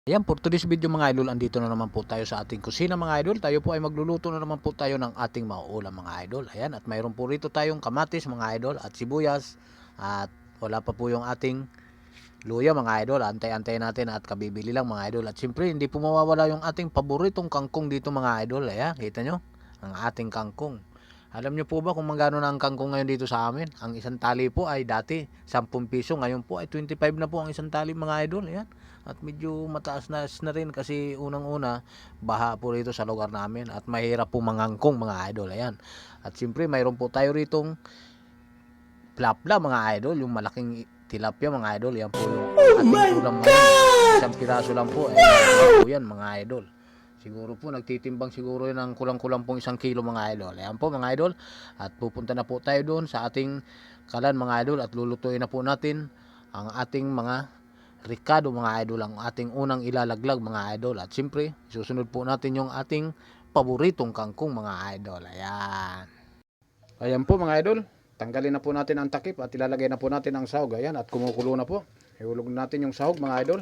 Ayan, for today's video mga idol, andito na naman po tayo sa ating kusina mga idol. Tayo po ay magluluto na naman po tayo ng ating mauulam mga idol. Ayan, at mayroon po rito tayong kamatis mga idol at sibuyas. At wala pa po yung ating luya mga idol. Antay-antay natin at kabibili lang mga idol. At siyempre, hindi po mawawala yung ating paboritong kangkong dito mga idol. Ayan, kita nyo? Ang ating kangkong. Alam nyo po ba kung magkano na ang kangkong ngayon dito sa amin? Ang isang tali po ay dati 10 piso, ngayon po ay 25 na po ang isang tali mga idol. Ayan. At medyo mataas na rin kasi unang-una baha po rito sa lugar namin at mahirap po mangangkong mga idol. Ayan. At siyempre mayroon po tayo ritong plapla mga idol, yung malaking tilapia mga idol. Yan po yung ating ulam ngayon. Isang piraso lang po. Ayan po yan mga idol. Siguro po nagtitimbang siguro yun ng kulang-kulang pong 1 kilo mga idol. Ayan po mga idol. At pupunta na po tayo doon sa ating kalan mga idol at lulutuin na po natin ang ating mga ricado mga idol, ang ating unang ilalaglag mga idol. At siyempre susunod po natin yung ating paboritong kangkong mga idol. Ayan. Ayan po mga idol. Tanggalin na po natin ang takip at ilalagay na po natin ang sahog. Ayan, at kumukulo na po. Ihulog natin yung sahog mga idol.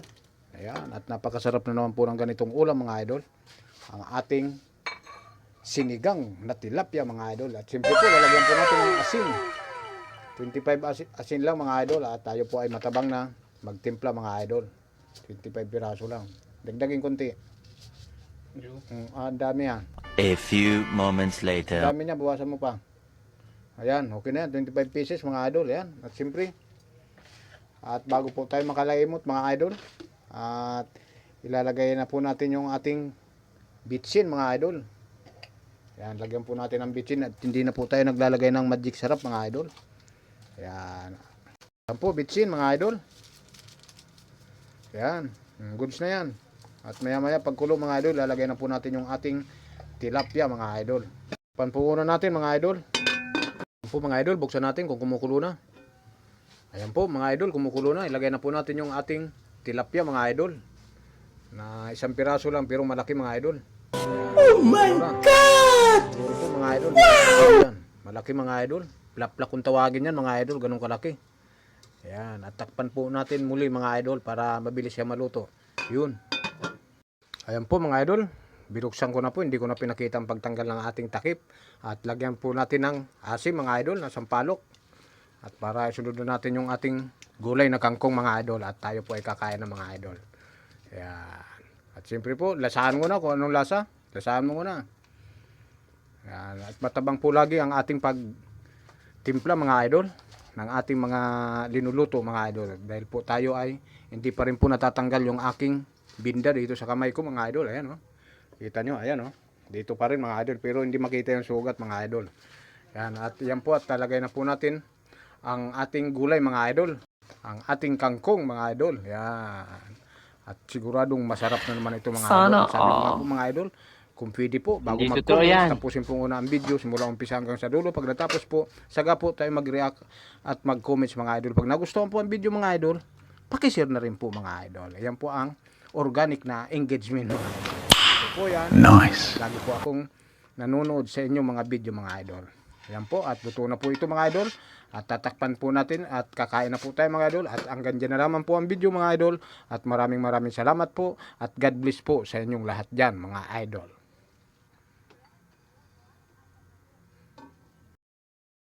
Ayan, at napakasarap na naman po ng ganitong ulam mga idol. Ang ating sinigang na tilapia mga idol. At siyempre po lalagyan po natin ng asin. 25 asin lang mga idol. At tayo po ay matabang na magtimpla mga idol. 25 piraso lang. Dagdagin konti. Ang dami ha. A few moments later. Ang dami niya, buwasan mo pa. Ayan, okay na yan. 25 pieces mga idol. Ayan. At siyempre, at bago po tayo makalaimot mga idol, at ilalagay na po natin yung ating bitsin mga idol. Ayan, lagyan po natin ng bitsin at hindi na po tayo naglalagay ng magic sarap mga idol. Ayan. Ayan po, bitsin mga idol. Ayan, goods na yan. At maya maya pagkulo mga idol, lalagay na po natin yung ating tilapia mga idol. Panpuunan natin mga idol. Ayan po mga idol, buksan natin kung kumukulo na. Ayan po mga idol, kumukulo na. Ilagay na po natin yung ating tilapia mga idol. Na 1 piraso lang pero malaki mga idol. Ayan, oh my God! Siguro po mga idol. Wow! Malaki mga idol. Plap-plak kung tawagin yan mga idol, ganun kalaki. Ayan, at takpan po natin muli mga idol para mabilis siya maluto. Yun. Ayan po mga idol, binuksan ko na po, hindi ko na pinakita ang pagtanggal ng ating takip. At lagyan po natin ng asim mga idol, na sampalok. At para isunod na natin yung ating gulay na kangkong mga idol. At tayo po ay kakain ng mga idol. Ayan. At siyempre po, lasahan mo na kung anong lasa. Lasahan mo na. Ayan. At matabang po lagi ang ating pagtimpla mga idol ng ating mga linuluto mga idol. Dahil po tayo ay hindi pa rin po natatanggal yung aking binda dito sa kamay ko mga idol. Ayan o. Kita nyo, ayan o. Dito pa rin mga idol pero hindi makita yung sugat mga idol. Ayan, at yan po at talagay na po natin ang ating gulay mga idol. Ang ating kangkong mga idol. Ayan. At siguradong masarap na naman ito mga idol. At sabi ko nga po mga idol, kung pwede po, bago mag-comment, tapusin po muna ang video, simula umpisa hanggang sa dulo. Pag natapos po, saga po tayo mag-react at mag-comments mga idol. Pag nagustuhan po ang video mga idol, pakishare na rin po mga idol. Ayan po ang organic na engagement mga idol. Ito po yan. Nice. Lagi po akong nanonood sa inyo mga video mga idol. Ayan po, at luto na po ito mga idol. At tatakpan po natin at kakain na po tayo mga idol. At hanggang dyan na naman po ang video mga idol. At maraming salamat po. At God bless po sa inyong lahat dyan mga idol.